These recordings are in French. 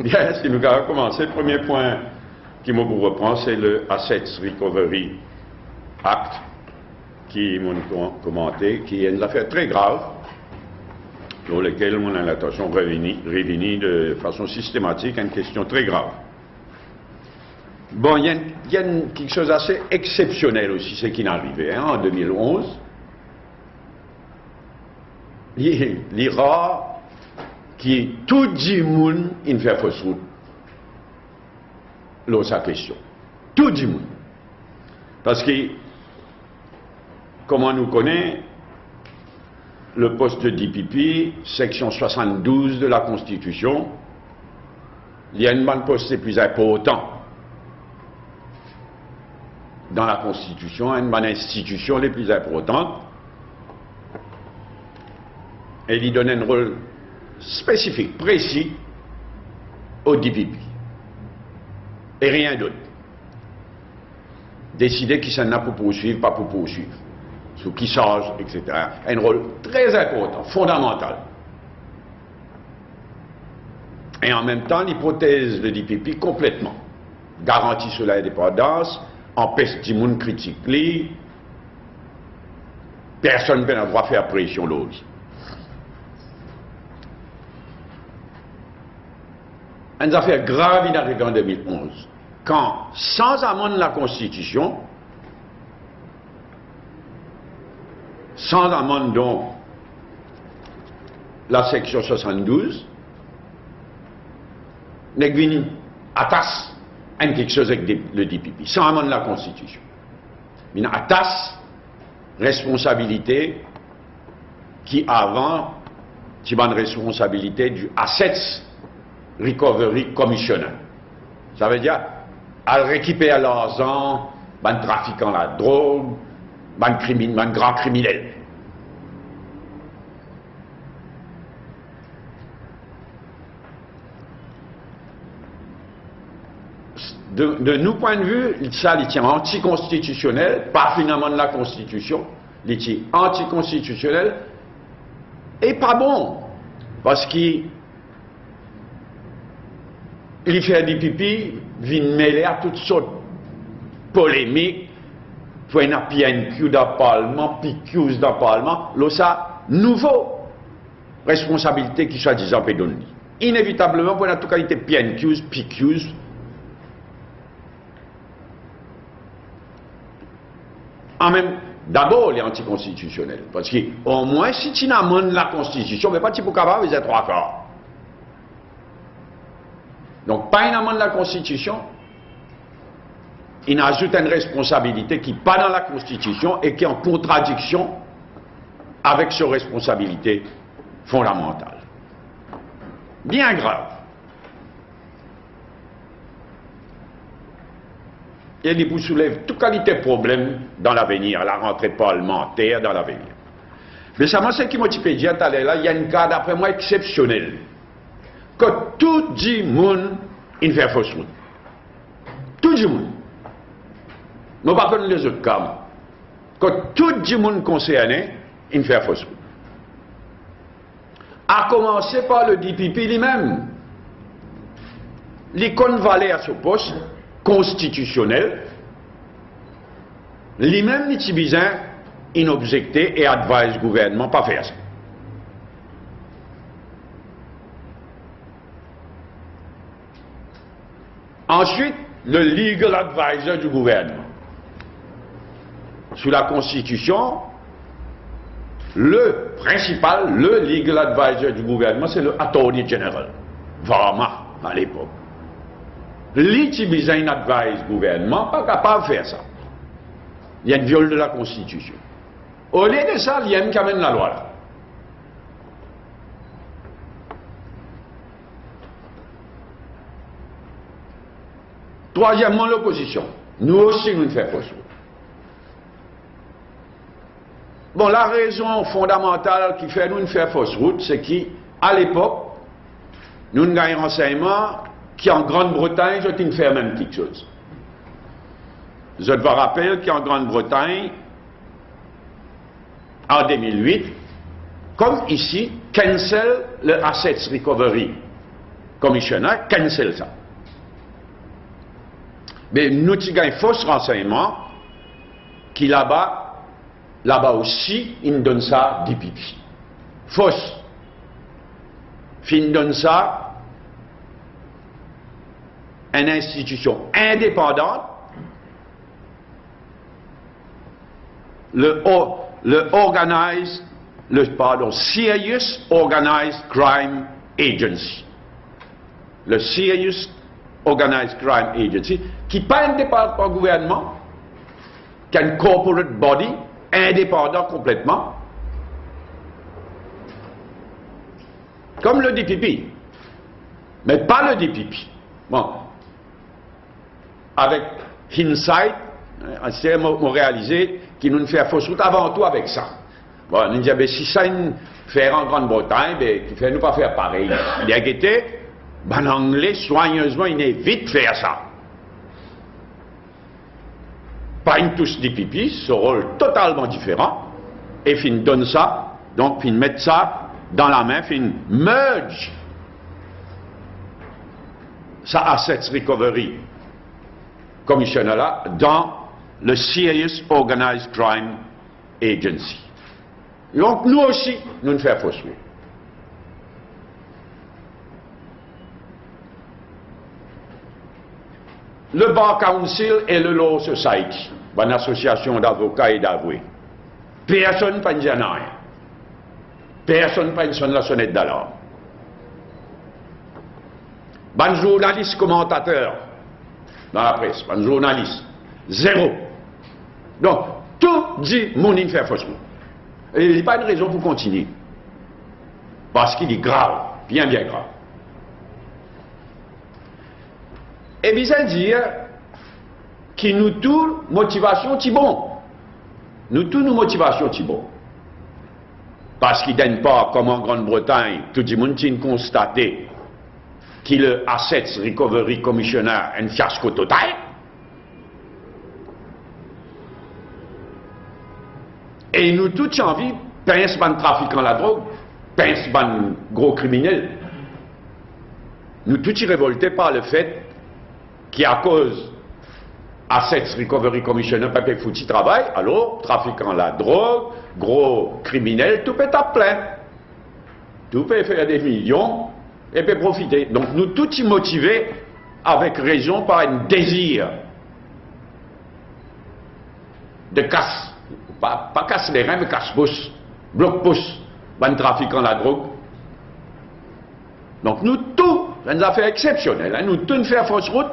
Bien, si nous avons commencé, le premier point qui me reprend, c'est le Assets Recovery Act, qui m'ont commenté, qui est une affaire très grave, sur laquelle on a l'intention de revenir de façon systématique à une question très grave. Bon, il y a quelque chose d'assez exceptionnel aussi, ce qui est arrivé en 2011. L'IRA, qui tout le monde il fait fausse route. Là, sa question. Tout le monde. Parce que, comme on nous connaît, le poste de DPP, section 72 de la Constitution, il y a une bonne poste les plus importants dans la Constitution, une bonne institution les plus importantes, et il donne un rôle spécifique, précis, au DPP. Et rien d'autre. Décider qui s'en a pour poursuivre, pas pour poursuivre. Sous qui charge, etc. Un rôle très important, fondamental. Et en même temps, l'hypothèse de DPP complètement. Garantit sur l'indépendance, empêche du monde critique. Personne n'a le droit de faire pression l'autre. Une affaire grave est arrivée en 2011, quand, sans amende de la Constitution, sans amende donc la section 72, n'est venu attache à quelque chose avec le DPP, sans amende de la Constitution. Il attache responsabilité qui avant, c'est une responsabilité du Assets Recovery Commissioner. Ça veut dire, elle récupère l'argent, un trafiquant la drogue, un grand criminel. De nos points de vue, ça il tient anticonstitutionnel, pas finalement de la Constitution, il tient anticonstitutionnel et pas bon, parce qu'il fait des pipis, vient mêler à toutes sortes de polémiques, pour une PNQ dans le Parlement, PQs dans le Parlement, là ça, nouveau responsabilité qui soit disant peut donner. Inévitablement, pour la toute qualité PNQs, PQs, en même d'abord les anticonstitutionnels, parce qu'au moins si tu n'amenes la Constitution, mais pas tu pour capable, vous êtes trois quarts. Donc, pas une amende de la Constitution, il ajoute une responsabilité qui n'est pas dans la Constitution et qui est en contradiction avec ses responsabilités fondamentales. Bien grave. Et il vous soulève toute qualité de problème dans l'avenir, la rentrée parlementaire dans l'avenir. Mais ça m'a ce qui m'a dit tout à l'heure, là, il y a une cas d'après moi exceptionnel. Que tout le monde il fait fausse route. Tout le monde. Je ne vais pas prendre les autres cas. Que tout le monde concerné, il fait fausse route. À commencer par le DPP lui-même. L'icône valait à ce poste constitutionnel. Lui-même, il a besoin d'inobjecter et advise le gouvernement pas faire ça. Ensuite, le legal advisor du gouvernement. Sous la Constitution, le principal, le legal advisor du gouvernement, c'est le Attorney General, Varma, à l'époque. L'utilisant advise gouvernement, pas capable de faire ça. Il y a une viol de la Constitution. Au lieu de ça, il y a une qui amène la loi là. Troisièmement, l'opposition. Nous aussi, nous faisons fausse route. Bon, la raison fondamentale qui fait nous faire fausse route, c'est qu'à l'époque, nous avons un renseignement qui en Grande-Bretagne, je ne fais même quelque chose. Je te rappelle qu'en Grande-Bretagne, en 2008, comme ici, cancel le Assets Recovery Commissioner cancel ça. Mais nous avons un faux renseignement qui là-bas aussi, ils donnent ça des pipis. Fausse. Ils donnent ça une institution indépendante, le Serious Organized Crime Agency. Le Serious Organized Crime Agency, qui n'est pas indépendant par le gouvernement, qui est un corporate body, indépendant complètement, comme le DPP, mais pas le DPP. Bon, avec Insight, c'est réalisé qu'il nous fait fausse route avant tout avec ça. Bon, nous disons, si ça fait en Grande-Bretagne, il ne fait nous pas faire pareil. Il a été, ben, l'anglais, soigneusement, il évite de faire ça. Pas une touche DPP, ce rôle totalement différent, et fin donne ça, donc fin mettre ça dans la main, fin merge sa Assets Recovery Commissioner là dans le Serious Organized Crime Agency. Donc nous aussi, nous ne faisons fausse route. Le Bar Council et le Law Society, une association d'avocats et d'avoués. Personne ne peut dire rien. Personne ne peut sonner la sonnette d'alarme. Un journaliste commentateur dans la presse, un journaliste, zéro. Donc, tout dit, mon in fait fausse route. Et il n'y a pas de raison pour continuer. Parce qu'il est grave, bien grave. Et bien, ça veut dire que nous tous, motivation, c'est bon. Nous tous, nos motivations, c'est bon. Parce qu'il ne donne pas, comme en Grande-Bretagne, tout le monde a constaté que le Assets Recovery Commissioner est un fiasco total. Et nous tous, j'ai envie, pince ban trafiquant la drogue, pince ban gros criminels. Nous tous, révoltés par le fait qu'à cause Assets Recovery Commissioner, Pépé foutu travail, alors, trafiquant la drogue, gros criminels, tout peut être plein. Tout peut faire des millions et peut profiter. Donc nous tous motivés avec raison par un désir de casse. Pas casse les reins, mais casse-pouce, bloc-pouce, ban trafiquant la drogue. Donc nous tous, c'est une affaire exceptionnelle, hein, nous tous faire fausse route.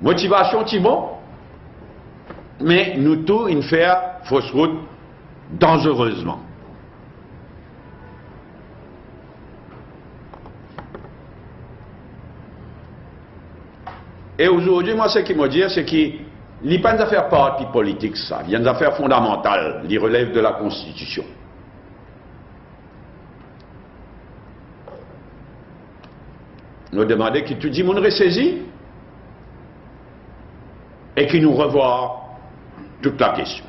Motivation, c'est bon, mais nous tous, une faire fausse route dangereusement. Et aujourd'hui, moi, ce qui me dit, c'est qu'il n'y a pas d'affaires parti politique, ça. Il y a des affaires fondamentales, qui relèvent de la Constitution. Nous demandons que tout le monde ressaisi et qui nous revoit toute la question.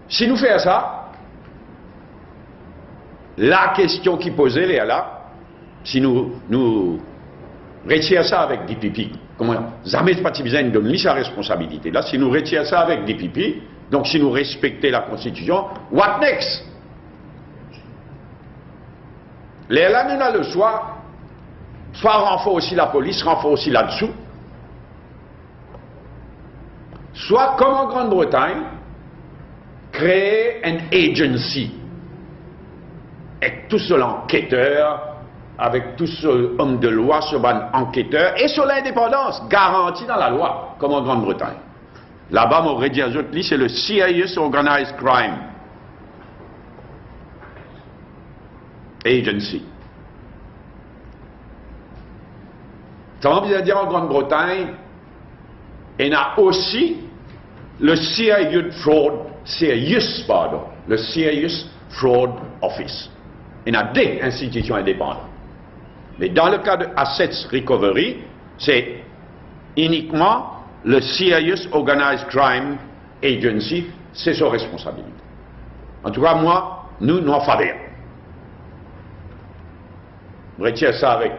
Si nous faisons ça, la question qui posait est là, si nous retirons ça avec DPP, comment jamais pas besoin de donner sa responsabilité. Là, si nous retirons ça avec DPP, donc si nous respectons la Constitution, what next? Là, nous avons le choix, soit renforcer aussi la police, renforcer aussi là-dessous, soit, comme en Grande-Bretagne, créer une agency, avec tout seul enquêteur, avec tout seul homme de loi, ce enquêteur, et sur l'indépendance, garantie dans la loi, comme en Grande-Bretagne. Là-bas, mon rédiateur, c'est le Serious Organized Crime Agency. Ça veut dire en Grande-Bretagne, il y a aussi le Serious Fraud Office. Il y a des institutions indépendantes. Mais dans le cas de Assets Recovery, c'est uniquement le Serious Organized Crime Agency c'est sa responsabilité. En tout cas, moi, nous n'en faisons rien. Je retiens ça avec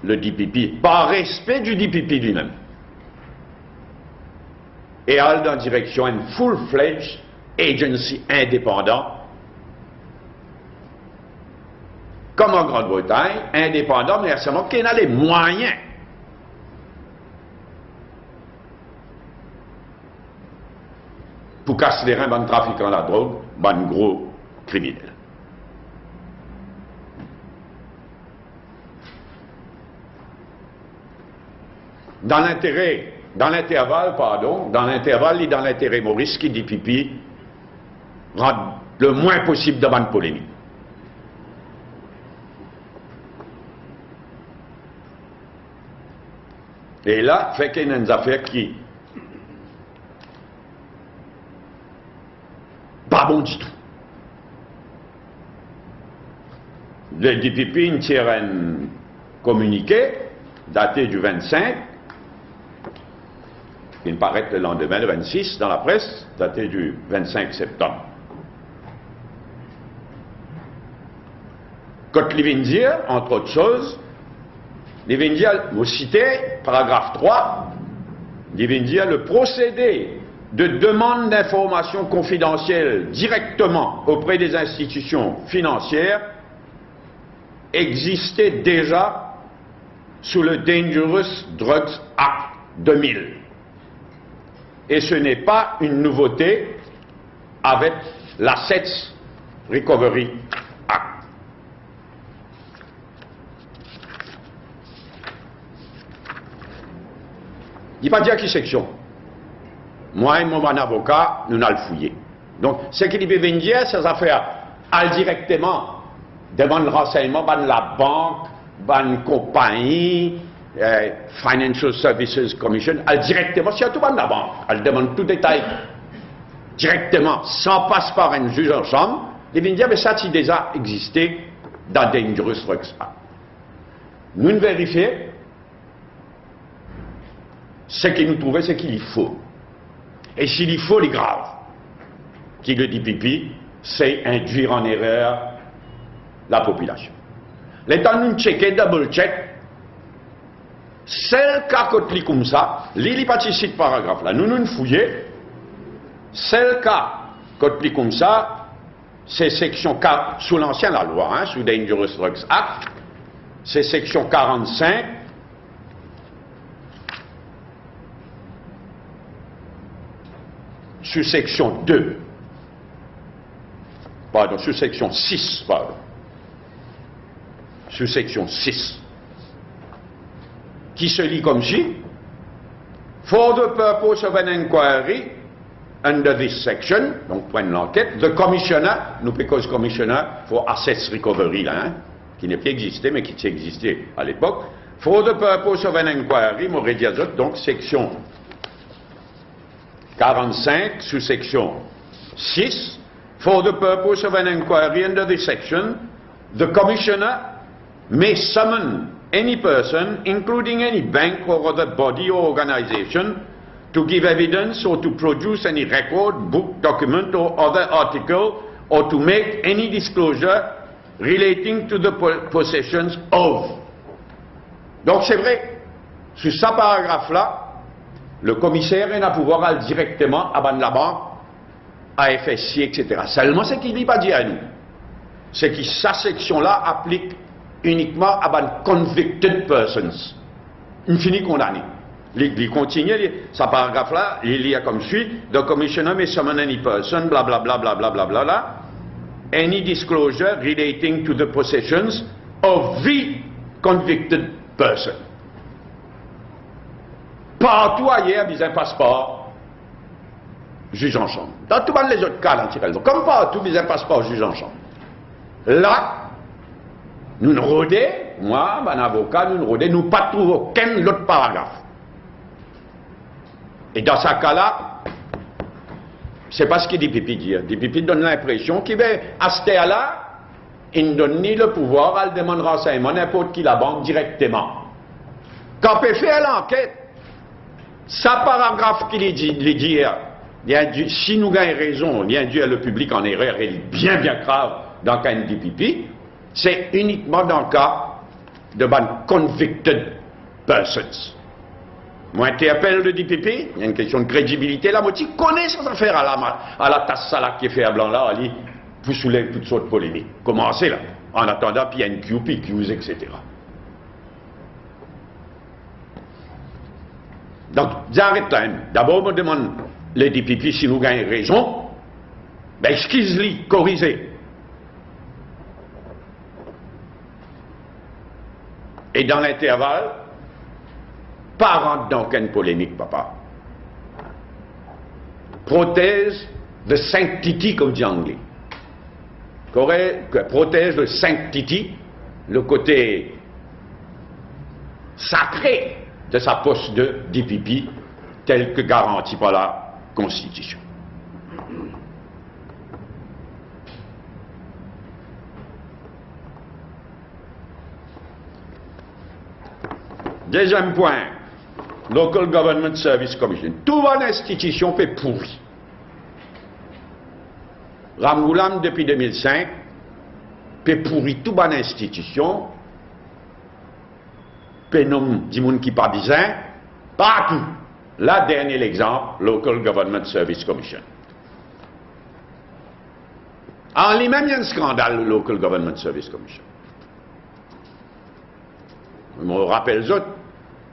le DPP, par respect du DPP lui-même. Et aller dans la direction d'une full-fledged agency indépendant, comme en Grande-Bretagne, indépendant, mais seulement qui a les moyens pour casser les reins de trafiquants de la drogue, de gros criminels. Dans l'intervalle, et dans l'intérêt Maurice qui dit pipi, rend le moins possible de bonne polémique. Et là, fait qu'il y a une affaire qui pas bon du tout. Le DPP tire un communiqué daté du 25, qui me paraît le lendemain, le 26, dans la presse, daté du 25 septembre. Quand il vient dire, entre autres choses, il vient dire, vous citez, paragraphe 3, il vient dire le procédé de demande d'informations confidentielles directement auprès des institutions financières existait déjà sous le Dangerous Drugs Act 2000. Et ce n'est pas une nouveauté avec l'Assets Recovery Act. Il ne dit pas dire qui section. Moi et mon avocat, nous allons le fouiller. Donc, ce qu'il peut venir, ces affaires, aller directement devant le renseignement, de la banque, de la compagnie, Financial Services Commission, aller directement, surtout de la banque, elle demande tout détail directement, sans passer par un juge en chambre, il vient dire, mais ça, c'est déjà existé dans Dangerous Drugs Act. Nous ne vérifions, ce qu'il nous trouvait, c'est qu'il y faut. Et s'il y faut, il est grave. Qui le dit pipi, c'est induire en erreur la population. L'état nous checker, double check, c'est le cas quand il comme ça, il participe paragraphe là, nous fouillons, c'est le cas quand il comme ça, c'est section 4, sous l'ancienne la loi, hein, sous Dangerous Drugs Act, c'est section 45, sous section 2, pardon, sous section 6, pardon, sous section 6, qui se lit comme si, for the purpose of an inquiry under this section, donc point de l'enquête, the commissioner, nous because commissioner for assets recovery, là, hein, qui n'est plus existé, mais qui existait à l'époque, for the purpose of an inquiry, Morédiazot, donc section 45, sous section 6, for the purpose of an inquiry under this section, the commissioner may summon any person, including any bank or other body or organization, to give evidence or to produce any record, book, document or other article, or to make any disclosure relating to the possessions of. Donc c'est vrai, sur ce paragraphe-là, le commissaire a pouvoir aller directement à la banque, à FSI, etc. Seulement ce qu'il ne dit pas dire à nous, c'est que sa section-là applique uniquement à des convicted persons. Il finit condamné. Il continue, ce paragraphe-là, il lit comme suit, the commissioner may summon any person, blablabla, blablabla, bla, bla, bla, any disclosure relating to the possessions of the convicted person. Partout ailleurs, il y a un passeport, juge en chambre. Dans tous les autres cas, comme partout, il y a un passeport, juge en chambre. Là, nous ne rodons, moi, mon avocat, nous ne rodons, nous ne trouvons aucun autre paragraphe. Et dans ce cas-là, c'est pas ce qu'il dit Pipi dire. Pipi donne l'impression qu'il va, à ce terre-là, il ne donne ni le pouvoir à le demander renseignement, n'importe qui la banque directement. Quand on peut faire l'enquête, ce paragraphe qu'il dit, si nous gagnons raison, il y a induit le public en erreur et bien grave dans le cas du pipi, c'est uniquement dans le cas de convicted persons. Moi, interpelle le DPP, il y a une question de crédibilité là, moi, tu connais ces affaires à la tasse salade qui est fait à blanc là, Ali, vous soulève toutes sortes de polémiques. Commencez là, en attendant PNQ, PQs, etc. Donc, j'arrête là. D'abord, on me demande le DPP si nous gagnons raison, ben, excuse-lui, corrigez. Et dans l'intervalle, pas rentrer dans aucune polémique, papa. Protège the sanctity, comme dit anglais. Protège le sanctity, le côté sacré de sa poste de DPP, tel que garanti par la Constitution. Deuxième point, Local Government Service Commission. Toute bonne institution fait pourri. Ramgoulam, depuis 2005, fait pourri toute bonne institution, fait nom du monde qui pas bizarre, partout. Là, dernier exemple, Local Government Service Commission. En lui-même, il y a un scandale, le Local Government Service Commission. Je me rappelle les autres,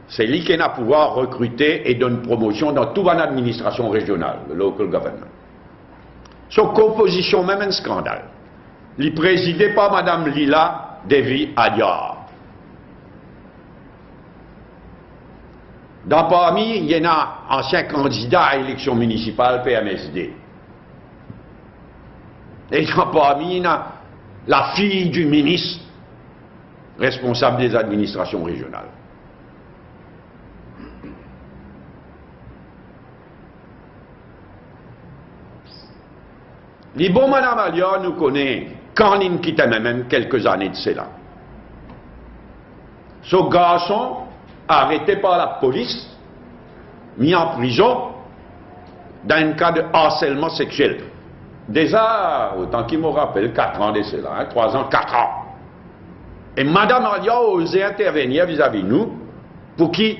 c'est lui qui a pouvoir recruter et donner promotion dans toute une administration régionale, le local government. Son composition, même un scandale. Il est présidé par Mme Lila Devi Adyar. Dans parmi, il y en a ancien candidat à l'élection municipale PMSD. Et dans parmi, il y a la fille du ministre responsable des administrations régionales. Les bons Mme Alia nous connaît quand il quittait même quelques années de cela. Ce garçon, arrêté par la police, mis en prison dans un cas de harcèlement sexuel. Déjà, autant qu'il me rappelle, 4 ans de cela, hein, 3 ans, 4 ans. Et Mme Alia a osé intervenir vis-à-vis nous pour qu'il,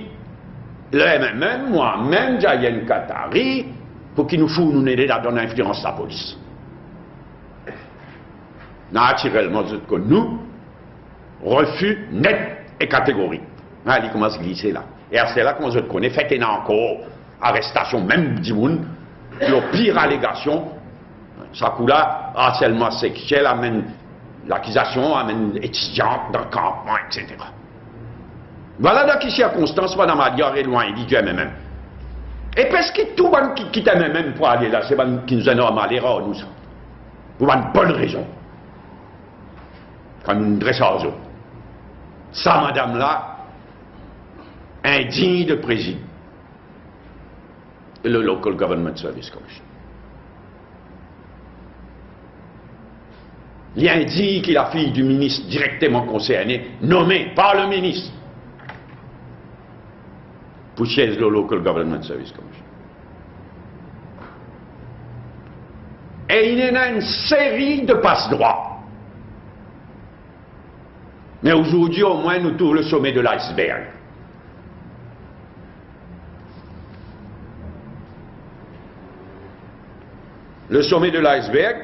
le MMM, moi-même, Jayen Katari, pour qu'il nous fout nous aider à donner influence à la police. Naturellement, que nous, refus net et catégorique. Il commence à glisser là. Et c'est là qu'on se connaît, fait encore arrestation, même du monde, le pire allégation, ça coule là, harcèlement sexuel, amène l'accusation, amène étudiante dans le campement, etc. Voilà dans quelles circonstances, Mme Adia est loin, il dit du MMM. Et parce que tout le monde qui quitte MMM pour aller là, c'est qui nous a normal, erreur, nous, ça. Pour une bonne raison. Comme une dressage. Ça, madame-là, indigne de président. Le Local Government Service Commission. Il indique qu'il est la fille du ministre directement concerné, nommée par le ministre, pour siéger le Local Government Service Commission. Et il y en a une série de passe-droits. Mais aujourd'hui, au moins, nous trouvons le sommet de l'iceberg. Le sommet de l'iceberg,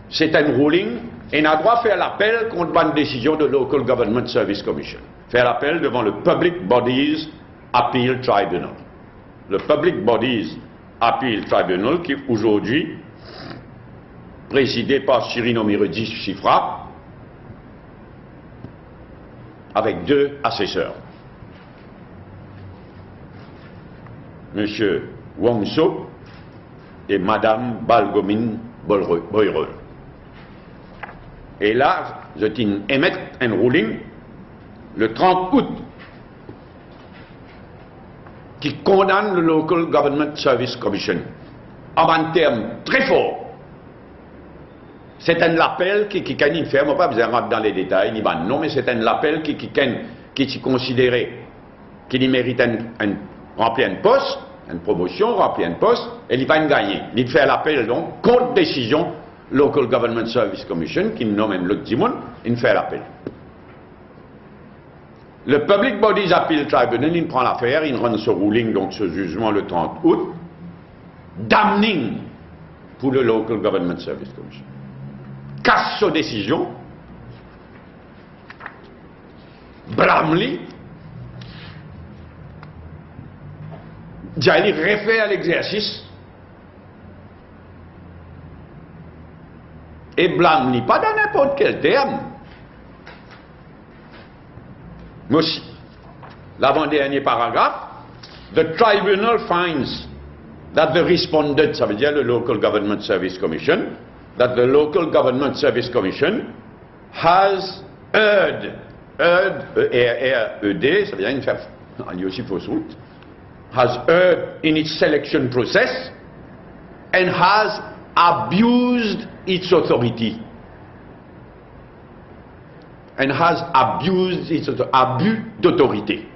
c'est un ruling, et on a droit à faire l'appel contre une décision de Local Government Service Commission. Faire l'appel devant le Public Bodies Appeal Tribunal. Le Public Bodies Appeal Tribunal, qui est aujourd'hui présidé par Cyrino Mirodi Chifra, avec 2 assesseurs. Monsieur Wong So et Madame Balgomine Boyrol. Et là, je tiens à émettre un ruling le 30 août qui condamne le Local Government Service Commission en un terme très fort. C'est un appel qui ne fait pas besoin de rentrer dans les détails, ni ben non, mais c'est un appel qui est considéré qu'il mérite remplir un poste une promotion, remplir un poste, et il va gagner. Il fait l'appel donc contre décision Local Government Service Commission, qui nomme l'autre Dimon, il fait l'appel. Le Public Bodies Appeal Tribunal, il prend l'affaire, il rend ce ruling, donc ce jugement le 30 août, damning pour le Local Government Service Commission. Casse sa décision, blâme-li, j'allais refaire l'exercice, et blâme-li, pas dans n'importe quel terme. Mais aussi, l'avant-dernier paragraphe, the tribunal finds that the respondent, ça veut dire le Local Government Service Commission, that the Local Government Service Commission has erred, E-R-R-E-D, ça veut dire une faire, il y a aussi fausse route, has erred in its selection process and has abused its authority. And has abused its authority. Abus d'autorité.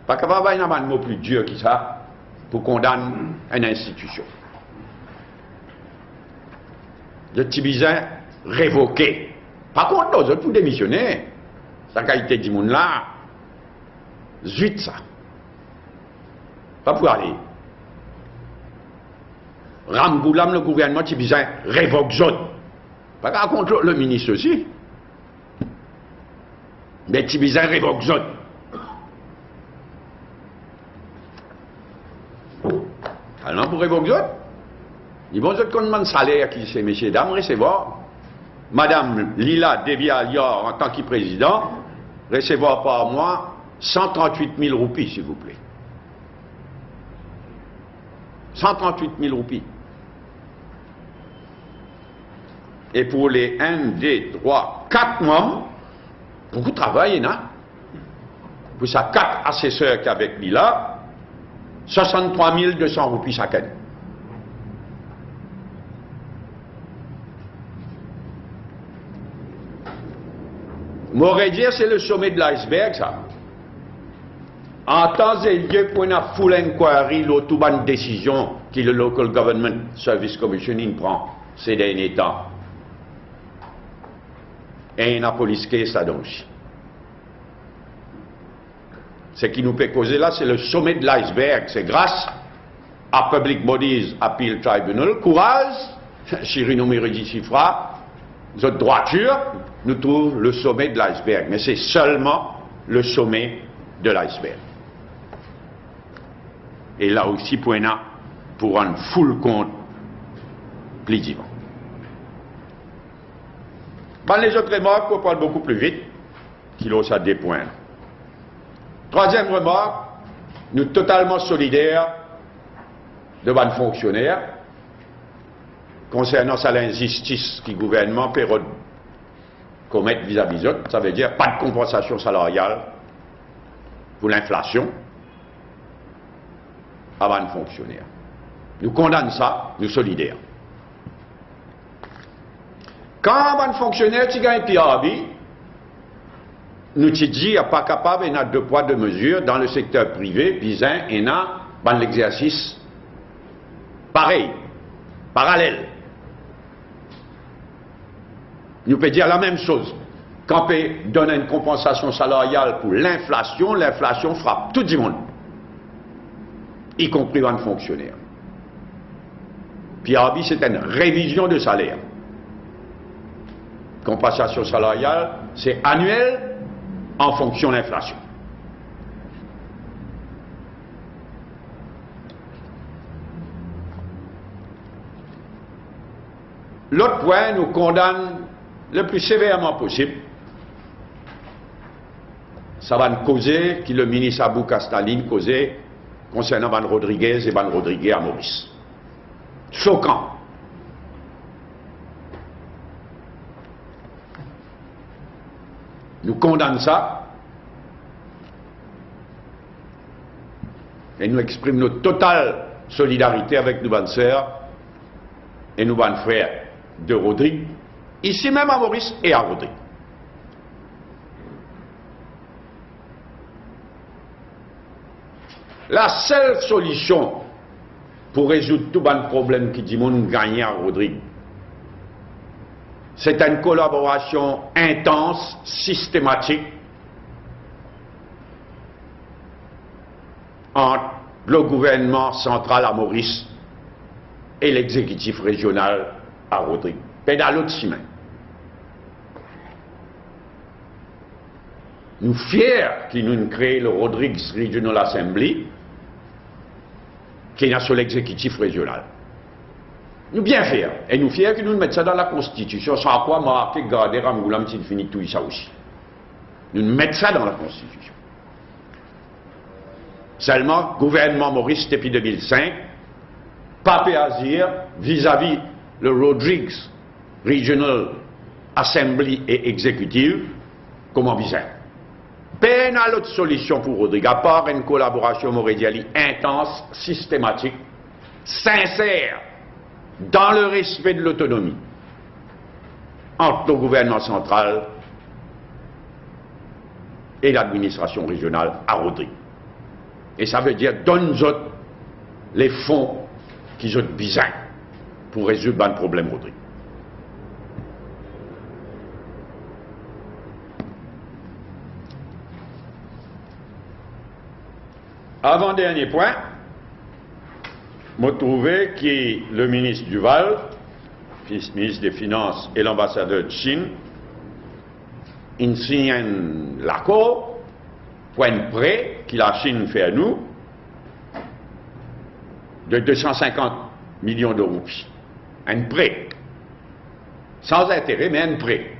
Pas capable d'avoir un mot plus dur que ça pour condamner une institution. Le Tibizin révoqué. Par contre, nous autres, pour démissionner, sa qualité du monde là, zut ça. Pas pour aller. Ramboulam, le gouvernement Tibizin révoque zone. Pas contre le ministre aussi. Mais Tibizin révoque zone. Alors pour révoquer zone, ils vont se demander salaire qui c'est, messieurs, dames, recevoir. Madame Lila Devialior, en tant que président, recevoir par mois 138 000 roupies, s'il vous plaît. 138 000 roupies. Et pour les 1, 2, 3, 4 membres, beaucoup de travail, non? Pour ça, 4 assesseurs qu'avec Lila, 63 200 roupies chaque année. M'aurait dit, c'est le sommet de l'iceberg, ça. En temps et lieu pour une full inquiry, l'autobahn décision que le Local Government Service Commission prend ces derniers temps. Et une police case, ça donc. Ce qui nous fait causer là, c'est le sommet de l'iceberg. C'est grâce à Public Bodies Appeal Tribunal, courage, Chirino Miridi Chifra, notre droiture, nous trouvons le sommet de l'iceberg. Mais c'est seulement le sommet de l'iceberg. Et là aussi, pour rendre full compte, plaisir. Dans les autres remarques, on parle beaucoup plus vite, qu'il a ça des points. Troisième remarque, nous sommes totalement solidaires devant les fonctionnaires concernant l'injustice que le gouvernement peut commettre vis-à-vis d'autres. Ça veut dire pas de compensation salariale pour l'inflation avant les fonctionnaires. Nous condamnons ça, nous sommes solidaires. Quand un fonctionnaire qui gagne PRB, nous te dit pas capable, il y a 2 poids 2 mesures dans le secteur privé, puis il y a dans l'exercice pareil, parallèle. Nous pouvons dire la même chose. Quand on peut donner une compensation salariale pour l'inflation, l'inflation frappe tout le monde, y compris les fonctionnaires. PRB, c'est une révision de salaire. Compensation salariale, c'est annuel en fonction de l'inflation. L'autre point nous condamne le plus sévèrement possible. Ça va nous causer, que le ministre Abou Castaline causait concernant Van Rodriguez et Van Rodriguez à Maurice. Choquant. Nous condamnons ça et nous exprimons notre totale solidarité avec nos bonnes sœurs et nos bonnes frères de Rodrigue, ici même à Maurice et à Rodrigue. La seule solution pour résoudre tout le problème qui dit moun gagner à Rodrigue, c'est une collaboration intense, systématique entre le gouvernement central à Maurice et l'exécutif régional à Rodrigue. Et dans l'autre semaine, nous fiers qui nous créons le Rodrigues Regional Assembly, qui est sur l'exécutif régional. Nous bien fiers. Et nous fiers que nous mettons ça dans la Constitution, sans quoi marquer, garder, Ramgoulam, s'il finit tout ça aussi. Nous mettons ça dans la Constitution. Seulement, gouvernement Maurice depuis 2005, pas Azir vis-à-vis le Rodrigues Regional Assembly et Executive, comment bizarre. Peine à l'autre solution pour Rodrigue, à part une collaboration morédiali intense, systématique, sincère, dans le respect de l'autonomie entre le gouvernement central et l'administration régionale à Rodrigue. Et ça veut dire donne-nous les fonds qui sont besoin pour résoudre le problème Rodrigue. Avant-dernier point, je trouvé que le ministre Duval, ministre des Finances et l'ambassadeur de Chine, ils signent l'accord pour un prêt que la Chine fait à nous de 250 millions de roupies. Un prêt. Sans intérêt, mais un prêt.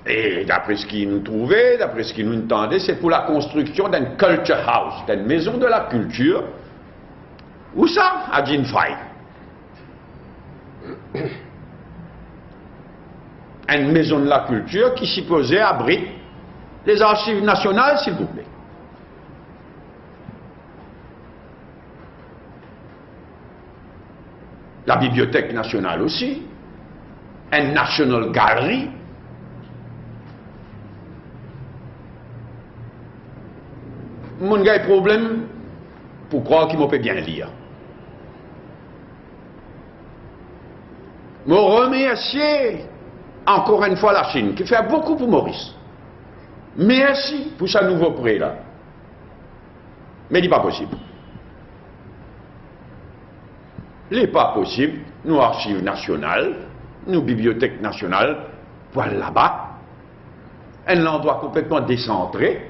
Et d'après ce qu'ils nous trouvaient, d'après ce qu'ils nous entendaient, c'est pour la construction d'un culture house, d'une maison de la culture. Où ça? À Jinfai. Une maison de la culture qui supposait abriter les archives nationales, s'il vous plaît. La Bibliothèque nationale aussi. Un National Gallery. Mon gars, problème pour croire qu'il peut bien lire. Je remercie encore une fois la Chine, qui fait beaucoup pour Maurice. Merci pour ce nouveau prêt là. Mais il n'est pas possible. Il n'est pas possible, nos archives nationales, nos bibliothèques nationales, voilà là-bas, un endroit complètement décentré,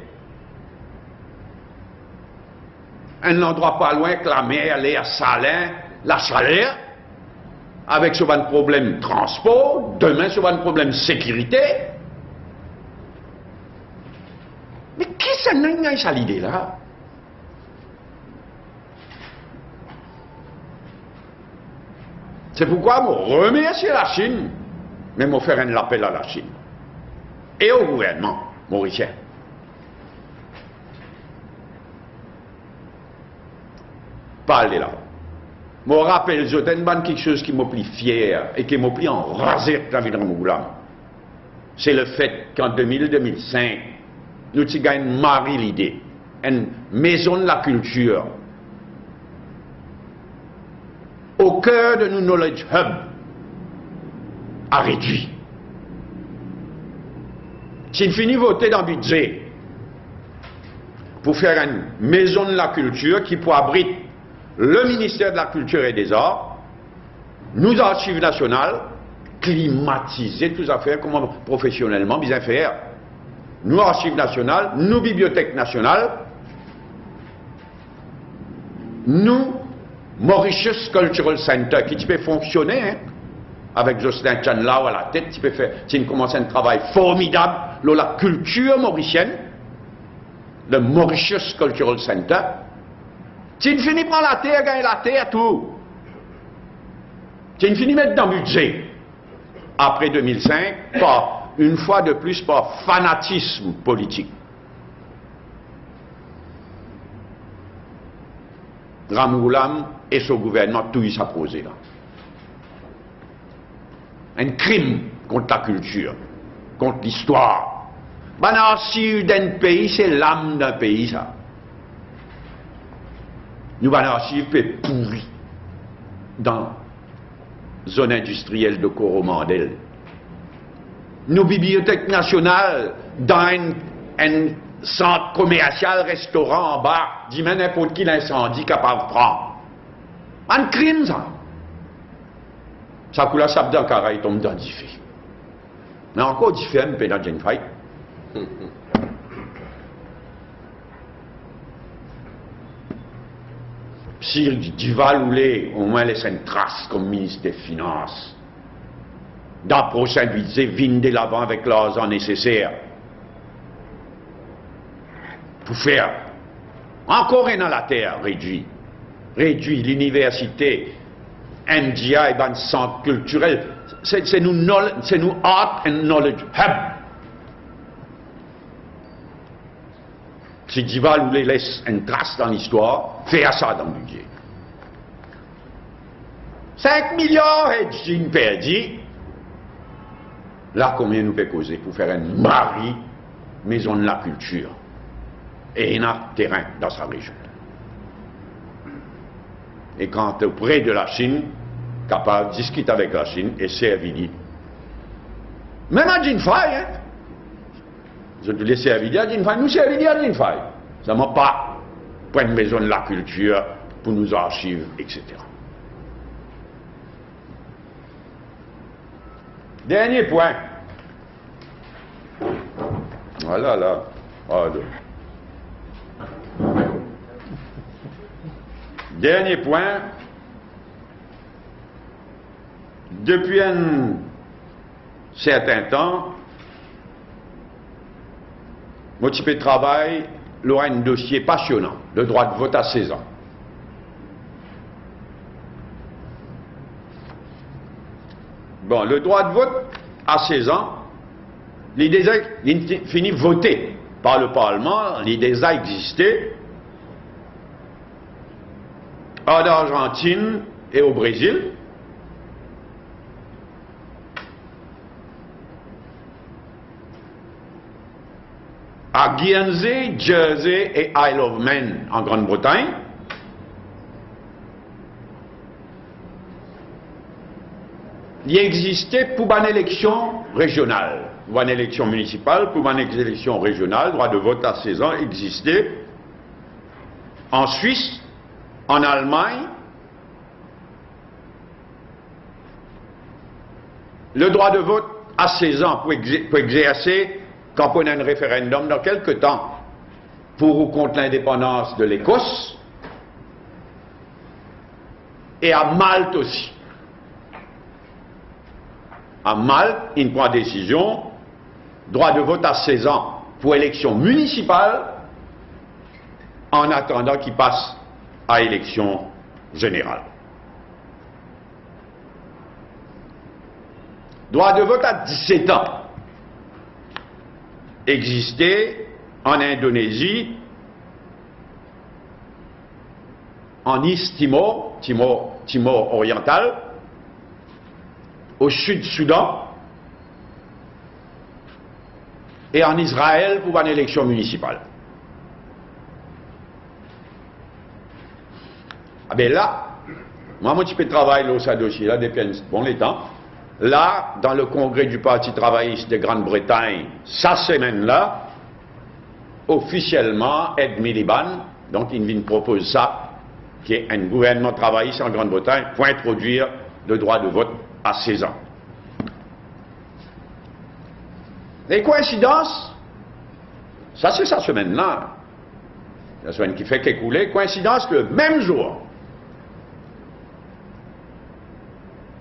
un endroit pas loin que la mer, l'air salin, la chaleur, avec ce problème de transport, demain ce problème de sécurité. Mais qui c'est ça l'idée là? C'est pourquoi je remercie la Chine, mais je faire un appel à la Chine et au gouvernement mauricien. Parlez là. Je me rappelle, j'ai quelque chose qui m'a pris fier et qui m'a pris en rasé dans le Ramgoulam. C'est le fait qu'en 2000-2005, nous avons gagné Marie l'idée, une maison de la culture, au cœur de nos knowledge hub, a réduit. S'il finit voter dans le budget pour faire une maison de la culture qui pourra abriter le ministère de la Culture et des Arts, nos archives nationales, climatiser toutes les affaires comme professionnellement bien faire. Nos archives nationales, nos bibliothèques nationales, nous, Mauritius Cultural Center, qui peut fonctionner, hein, avec Jocelyn Chanlao à la tête, qui peut faire, qui commence un travail formidable dans la culture mauricienne, le Mauritius Cultural Center. Si tu finis par la terre, gagne la terre, tout. Si tu finis mettre dans le budget, après 2005, pas une fois de plus par fanatisme politique. Ramgoulam et son gouvernement, tout y s'est posé là. Un crime contre la culture, contre l'histoire, l'archive d'un pays, c'est l'âme d'un pays, ça. Nous, l'archive est pourri dans la zone industrielle de Coromandel. Nos bibliothèques nationales, dans un centre commercial, restaurant en bas, dit même n'importe qui l'incendie capable de prendre. Un crime, ça. Ça coule à sable dans le carré, il tombe dans le fait. Mais encore du fait, mais dans une faille. Si Duval voulait au moins laisser une trace comme ministre des Finances, dans le prochain budget, vinder l'avant avec l'argent nécessaire pour faire encore un dans la terre réduit l'université NGI et le centre culturel, c'est nous art and knowledge hub. Si Duval voulait laisser une trace dans l'histoire, faire ça dans le budget. 5 milliards et d'une perdue. Là, combien nous peut causer pour faire une mari maison de la culture et un terrain dans sa région. Et quand auprès de la Chine, capable de discuter avec la Chine et servir. Même à Jinfai, hein? Je te laisse servir à Jinfai, nous servir à Jinfai. Ça ne m'a pas pour une maison de la culture, pour nos archives, etc. Dernier point. Voilà, là. Pardon. Dernier point. Depuis un certain temps, mon type de travail aura un dossier passionnant, le droit de vote à 16 ans. Bon, le droit de vote à 16 ans, l'idée finit voté par le Parlement, l'idée a existé en Argentine et au Brésil. À Guernsey, Jersey et Isle of Man en Grande-Bretagne. Il existait pour une élection régionale, pour une élection municipale, pour une élection régionale, droit de vote à 16 ans existait en Suisse, en Allemagne. Le droit de vote à 16 ans pour exercer quand on a un référendum dans quelque temps pour ou contre l'indépendance de l'Écosse et à Malte aussi. À Malte, il prend décision, droit de vote à 16 ans pour élection municipale en attendant qu'il passe à élection générale. Droit de vote à 17 ans existait en Indonésie, en East Timor, Timor oriental, au Sud-Soudan et en Israël pour une élection municipale. Ah ben là, moi mon petit peu de travail là, ça dossier là depuis un bon temps. Là, dans le congrès du Parti travailliste de Grande-Bretagne, sa semaine-là, officiellement, Ed Miliband, donc il propose ça, qui est un gouvernement travailliste en Grande-Bretagne, pour introduire le droit de vote à 16 ans. Les coïncidences, ça c'est sa semaine-là, la semaine qui fait qu'écouler, coïncidence le même jour,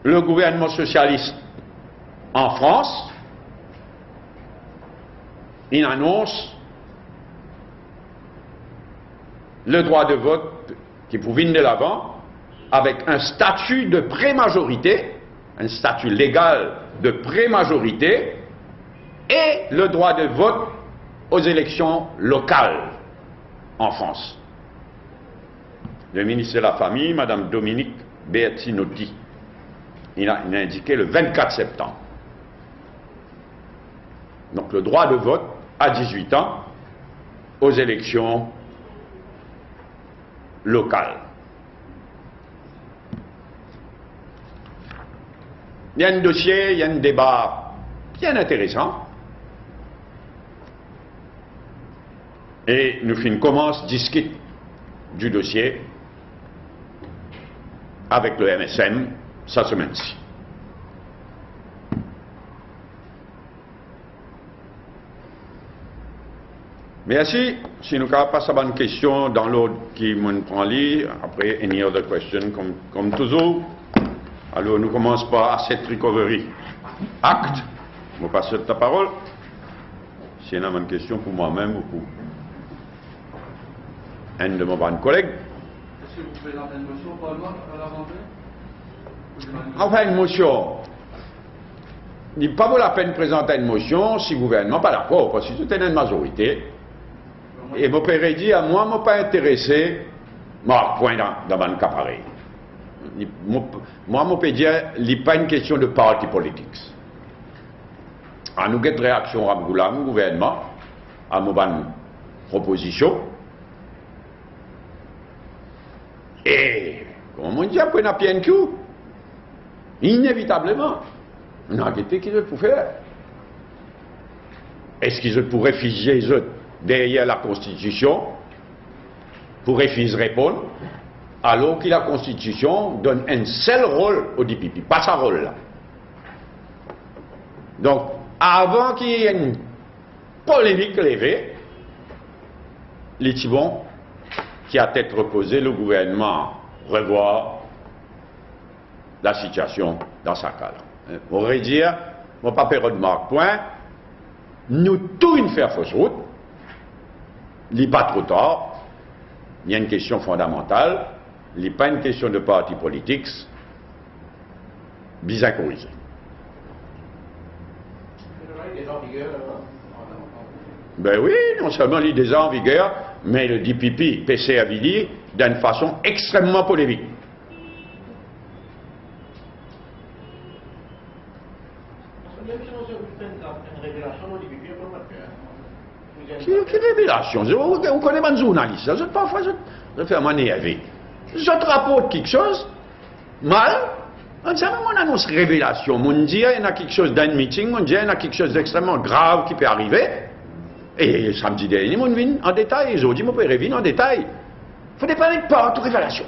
le gouvernement socialiste en France, il annonce le droit de vote qui pouvait venir de l'avant avec un statut de pré-majorité, un statut légal de pré-majorité et le droit de vote aux élections locales en France. Le ministre de la Famille, Mme Dominique Bertinotti, il a indiqué le 24 septembre. Donc le droit de vote à 18 ans aux élections locales. Il y a un dossier, il y a un débat bien intéressant. Et nous commençons à discuter du dossier avec le MSM cette semaine-ci. Merci. Si nous avons pas une question dans l'ordre qui me prend lit, après, any other question, comme toujours. Alors, nous commençons par Asset Recovery Act. Je vais passer la parole. Si y a une question pour moi-même ou pour un de mes collègues. Est-ce que vous présentez une motion au Parlement à l'Assemblée? Enfin, une motion. Il n'est pas la peine de présenter une motion si le gouvernement n'est pas d'accord, parce que c'est une majorité. Et mon père dit à moi, je ne suis pas intéressé, moi, point dans mon cas pareil. Moi, je peux dire, il n'est pas une question de parti politique. À nous, une réaction à le gouvernement, à mon proposition. Et, comme on dit, après, on a PNQ, inévitablement, on a qu'est-ce qu'ils peuvent faire. Est-ce qu'ils pourraient figer les autres derrière la Constitution pour refuser répondre, alors que la Constitution donne un seul rôle au DPP, pas sa rôle là. Donc, avant qu'il y ait une polémique levée, les Tibons qui a tête reposée, le gouvernement revoir la situation dans sa cas. On aurait dire, mon papa remarque point, nous tout une faire fausse route, il n'est pas trop tard, il y a une question fondamentale, il n'est pas une question de parti politique, bien corrigé. Ben oui, non seulement il est déjà en vigueur, mais le DPP, PC avait dit, d'une façon extrêmement polémique. Quelle révélation? On connaît pas de journaliste. Parfois, je fais m'en énerver. Je te rapporte quelque chose, mal, on annonce révélation. On dit il y a quelque chose d'un meeting, on dit il y a quelque chose d'extrêmement grave qui peut arriver. Et samedi dernier, on vient en détail. Ils ont dit, on peut revenir en détail. Il ne faut pas être partout, révélation.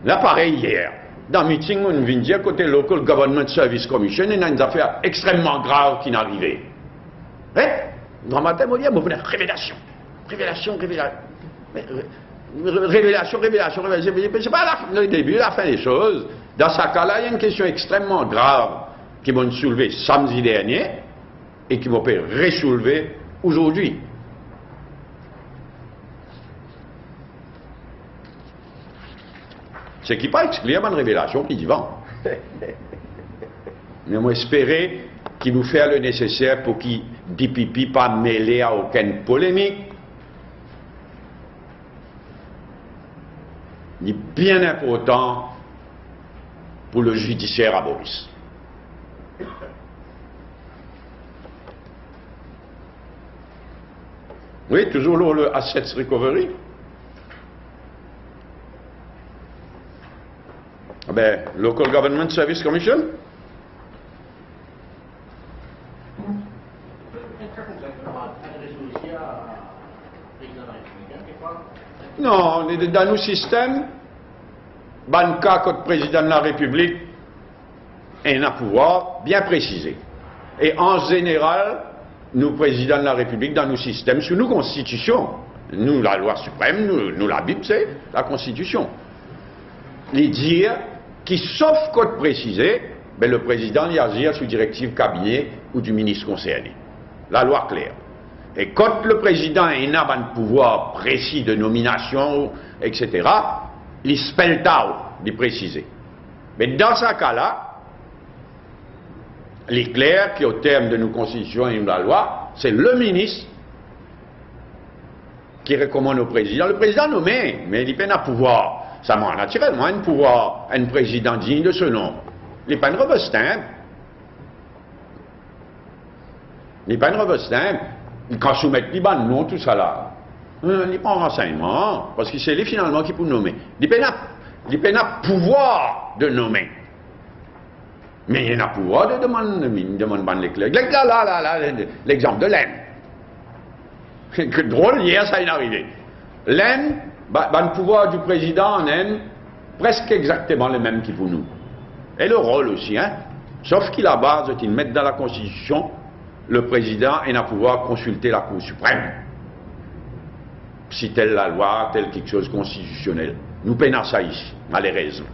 Là, pareil, hier, dans le meeting, on vient dire côté Local Government Service Commission, il y a une affaire extrêmement grave qui est arrivée. Hein? Dans ma tête, on dit, révélation. C'est pas le début, la fin des choses. Dans ce cas-là, il y a une question extrêmement grave qui m'a soulevé samedi dernier et qui m'a pu résoulever aujourd'hui. Ce qui n'est pas exclusivement une révélation qui dit vent. Mais moi, espérer qu'il nous fait le nécessaire pour qu'il DPP pas mêlé à aucune polémique. Il est bien important pour le judiciaire à Boris. Oui, toujours le Assets Recovery. Ben, Local Government Service Commission. Non, dans nos systèmes, Banca, comme président de la République, a un pouvoir bien précisé. Et en général, nous, présidents de la République, dans nos systèmes, sous nos constitutions, nous, la loi suprême, nous la Bible, c'est la Constitution. Les dire qui, sauf code précisé, ben, le président y agit sous directive cabinet ou du ministre concerné. La loi claire. Et quand le président a un pouvoir précis de nomination, etc., il spell out, il préciser. Mais dans ce cas-là, il est clair qu'au terme de nos constitutions et de la loi, c'est le ministre qui recommande au président. Le président nommé, mais il n'a pas un pouvoir. Ça m'a naturellement un pouvoir, un président digne de ce nom. Il n'est pas un robustin. Il n'est pas une revestin. Quand soumettre les ban non, tout ça là. Il prend renseignement, parce que c'est lui finalement qui peut nommer. Il n'a pas pouvoir de nommer. Mais il n'a pas pouvoir de demander l'éclair. Là, l'exemple de l'Aisne. Que drôle, hier ça est arrivé. L'Aisne, le pouvoir du président en Aisne, presque exactement le même qu'il pour nous. Et le rôle aussi, hein. Sauf qu'il a base de mettre dans la Constitution, le président a pouvoir consulter la Cour suprême. Si telle la loi, telle quelque chose constitutionnel. Nous peinons ça ici, malheureusement.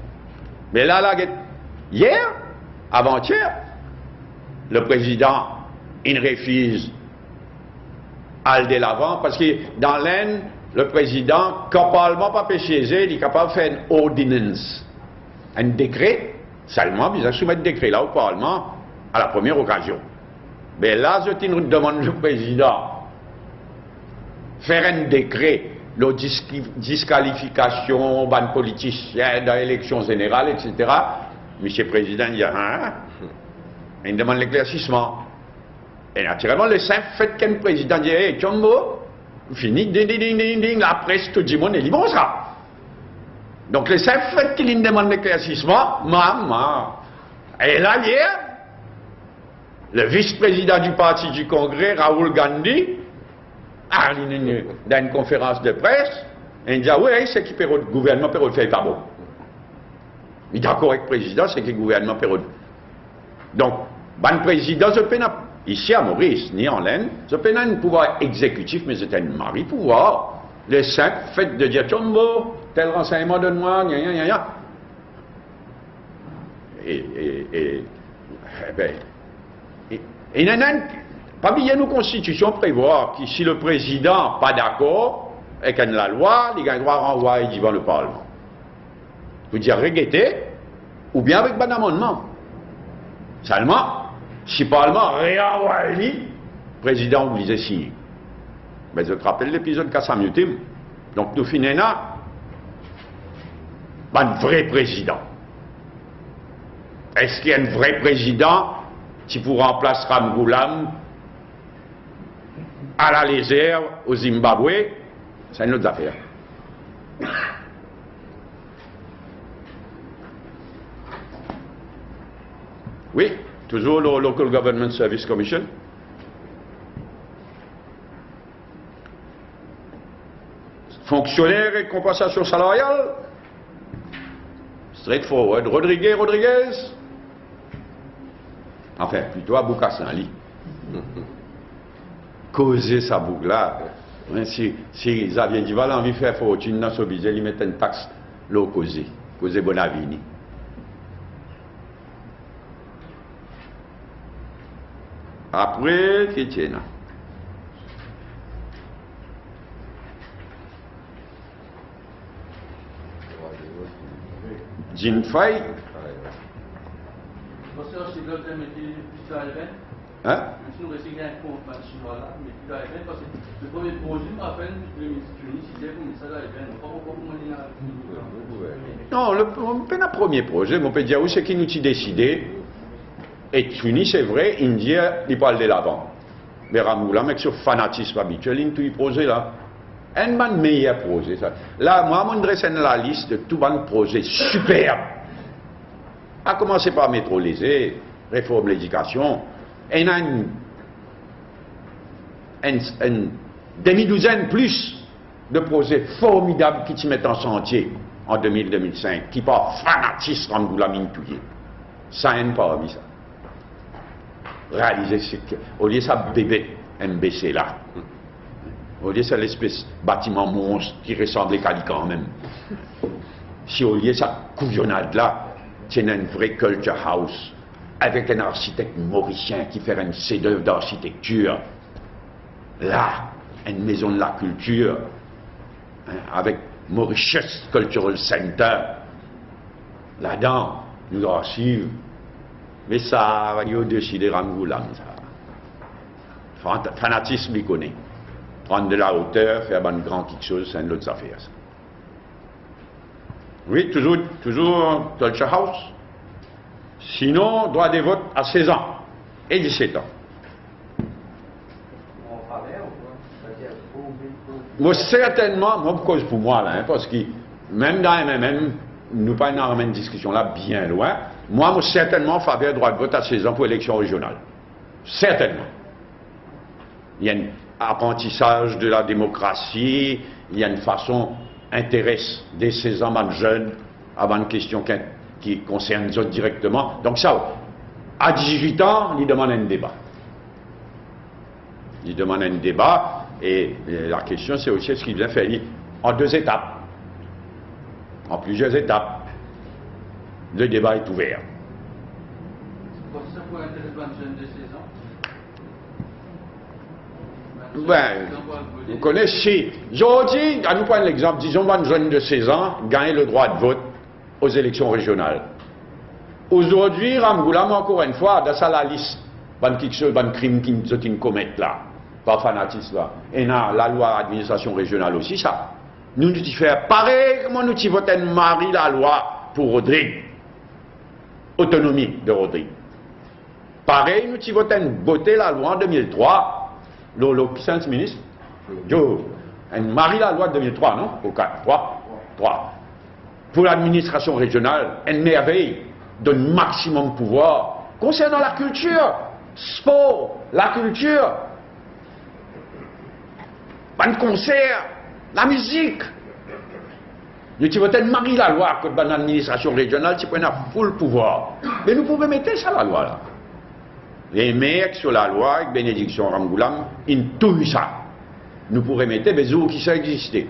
Mais là, hier, avant-hier, le président, il refuse à aller de l'avant parce que dans l'Aisne, le président, capalement pas péché, il est capable de faire une ordonnance, un décret, seulement, il a soumettre un décret là au Parlement à la première occasion. Mais là, je demande au président faire un décret de disqualification ban politicien dans l'élection générale, etc. Monsieur le Président, il demande l'éclaircissement. Et naturellement, le simple fait qu'un président dit hey, Tchombo, fini, ding, la presse, tout le monde est libre, ça. Donc, le simple fait qu'il demande l'éclaircissement, et là, hier, le vice-président du parti du Congrès, Rahul Gandhi, dans une conférence de presse, il dit oui, c'est que le gouvernement peut le faire pas bon. Il est d'accord avec le président, c'est que le gouvernement peut le. Donc, le président, je peine ici à Maurice, ni en l'Aisne, je peine un pouvoir exécutif, mais c'est un mari-pouvoir. Le simple fait de dire Chombo, tel renseignement donne-moi, il y en a pas bien nos constitutions prévoient que si le président n'est pas d'accord avec la loi, il a le droit de renvoyer devant le Parlement. Vous dire regretter, ou bien avec un amendement. Seulement, si le Parlement réenvoie le président obligé de signer. Mais je te rappelle l'épisode Kassamutim. Donc nous finissons là, un vrai président. Est-ce qu'il y a un vrai président qui pour remplacer Ramgoolam à la légère au Zimbabwe? C'est une autre affaire. Oui, toujours le Local Government Service Commission. Fonctionnaire et compensation salariale. Straightforward. Rodriguez. Enfin, plutôt à Boukassanli. Causer sa boucle là. Si Xavier Duval a envie de faire fortune dans ce budget, il met une taxe l'eau causer Bonavini. Après, Kétiena. Jean Fay. Hein? Non, le premier projet, on peut dire, oui, c'est qui nous a décidé. Et Tunis, c'est vrai, Indien, il parle de l'avant. Mais Ramoula, mec, sur fanatisme habituel, il tout y projet là. Un meilleur projet, ça. Là, moi, je dresse la liste de tous les projets superbes. À commencer par métro lésé, réforme de l'éducation. Et il y a une demi-douzaine plus de projets formidables qui se mettent en chantier en 2000-2005, qui par fanatisme rendent la mine touillée. Ça n'aime pas envie, ça. Réaliser, c'est qu'au lieu de ça, bébé, MBC là. Au lieu de ça, l'espèce de bâtiment monstre qui ressemble à Calican même. Si au lieu de ça, couillonnade là, c'est une vraie culture house, avec un architecte mauricien qui fait un chef-d'œuvre d'architecture. Là, une maison de la culture, hein, avec Mauritius Cultural Center. Là-dedans, nous archives. Mais ça, il y a décidé Rangoulam, ça. Fanatisme, il connaît. Prendre de la hauteur, faire un grand quelque chose, c'est une autre affaire. Ça. Oui, toujours Culture House. Sinon, droit des votes à 16 ans et 17 ans. moi, certainement, moi, cause pour moi, là, hein, parce que même dans MMM, nous pas une discussion là, bien loin. Moi, certainement en faveur droit de vote à 16 ans pour l'élection régionale. Certainement. Il y a un apprentissage de la démocratie, il y a une façon intéresse des 16 ans, même jeunes, avant une question qui concerne les autres directement. Donc ça, à 18 ans, il demande un débat. Il demande un débat, et la question c'est aussi ce qu'il vient faire en 2 étapes, en plusieurs étapes. Le débat est ouvert. Bon, ça pourrait intéresser un jeune de 16 ans. Ben, vous connaissez, aujourd'hui, à nous prendre l'exemple, disons un jeune de 16 ans gagne le droit de vote aux élections régionales. Aujourd'hui, Ramgoulam, encore une fois, dans la liste, ban crime qu'ils commettent là, par fanatisme là, et dans la loi administration régionale aussi, ça. Nous nous faisons pareil, comment nous votons Marie la loi pour Rodrigue. Autonomie de Rodrigue. Pareil, nous votons voter la loi en 2003, le puissance ministre, Marie la loi de 2003, non? Au 4, 3. Pour l'administration régionale, une merveille, donne maximum de pouvoir concernant la culture, sport, la culture, un concert, la musique. Nous avons Marie la loi contre l'administration régionale, qui prend full pouvoir. Mais nous pouvons mettre ça la loi là. Les maires sur la loi, avec bénédiction Ramgoulam, ils tout ça. Nous pourrions mettre des jours qui ça existait.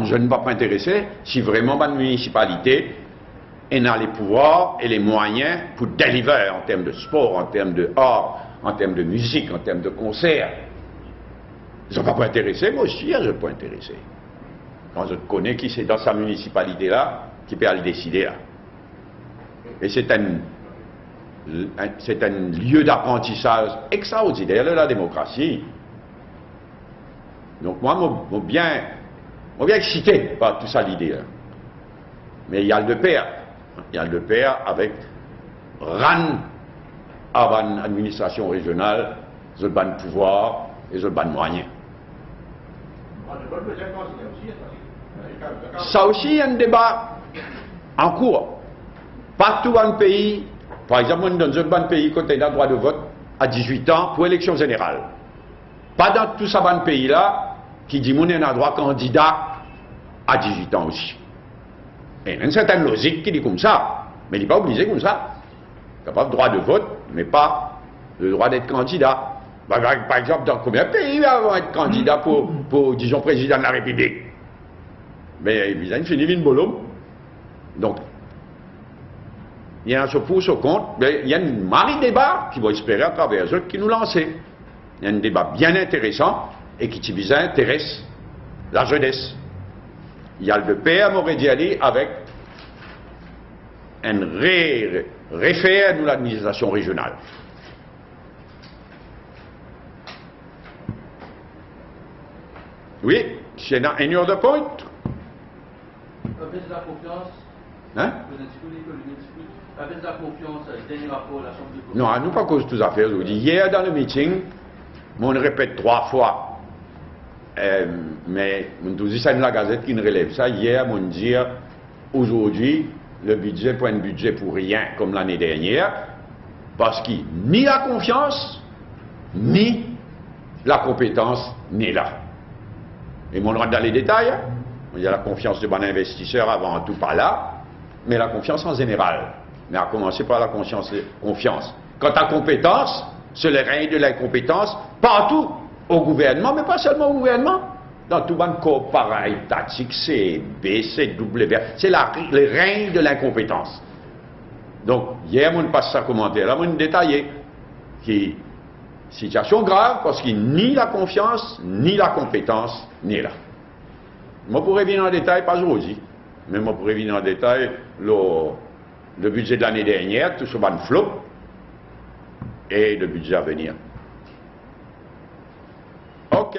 Je ne vais pas m'intéresser si vraiment la municipalité a les pouvoirs et les moyens pour délivrer en termes de sport, en termes de art, en termes de musique, en termes de concert. Ils ne sont pas intéressés, moi aussi, je ne suis pas intéressé. Quand je connais qui c'est dans sa municipalité là, qui peut aller décider là. Et c'est un lieu d'apprentissage extraordinaire de la démocratie. Donc moi, je suis bien excité par tout ça l'idée. Mais il y a le père. Il y a le père avec RAN avant l'administration régionale, le ban de pouvoir et le ban de moyens. Ça aussi, il y a un débat en cours. Partout dans le pays, par exemple, dans un pays, quand il a droit de vote à 18 ans pour élection générale. Pas dans tout ça, dans pays-là, qui dit qu'on a droit candidat à 18 ans aussi. Et il y a une certaine logique qui dit comme ça, mais il n'est pas obligé comme ça. Il n'a pas le droit de vote, mais pas le droit d'être candidat. Par exemple, dans combien de pays vont être candidats pour, disons, président de la République? Mais ils ont fini une bolome. Donc, il y a un se pour, ce compte, mais il y a un mari débat qui va espérer à travers eux qui nous lance. Il y a un débat bien intéressant et qui intéresse la jeunesse. Il y a le père m'aurait dit aller avec un référé de l'administration régionale. Oui, c'est dans un autre point. Avec la confiance, hein? Avec la confiance, le dernier rapport, la Chambre de commerce. Non, nous pas cause de toutes affaires aujourd'hui. Hier dans le meeting, on répète 3 fois, mais on dit ça dans la Gazette qui ne relève ça. Hier, on dit aujourd'hui, le budget point un budget pour rien comme l'année dernière, parce que ni la confiance, ni la compétence n'est là. Et on rentre dans les détails. Il y a la confiance de bon investisseur avant tout pas là, mais la confiance en général. Mais à commencer par la confiance. Quant à compétence, c'est le règne de l'incompétence partout au gouvernement, mais pas seulement au gouvernement. Dans tout le corps pareil, tactique, CB, CW, c'est le règne de l'incompétence. Donc, hier, on passe ça commentaire, là, on détaillé, qui situation grave, parce qu'il ni la confiance, ni la compétence n'est là. Moi, pourrais venir en détail, pas aujourd'hui, mais moi, pourrais venir en détail, le budget de l'année dernière, tout ce ban flop, et le budget à venir. Ok.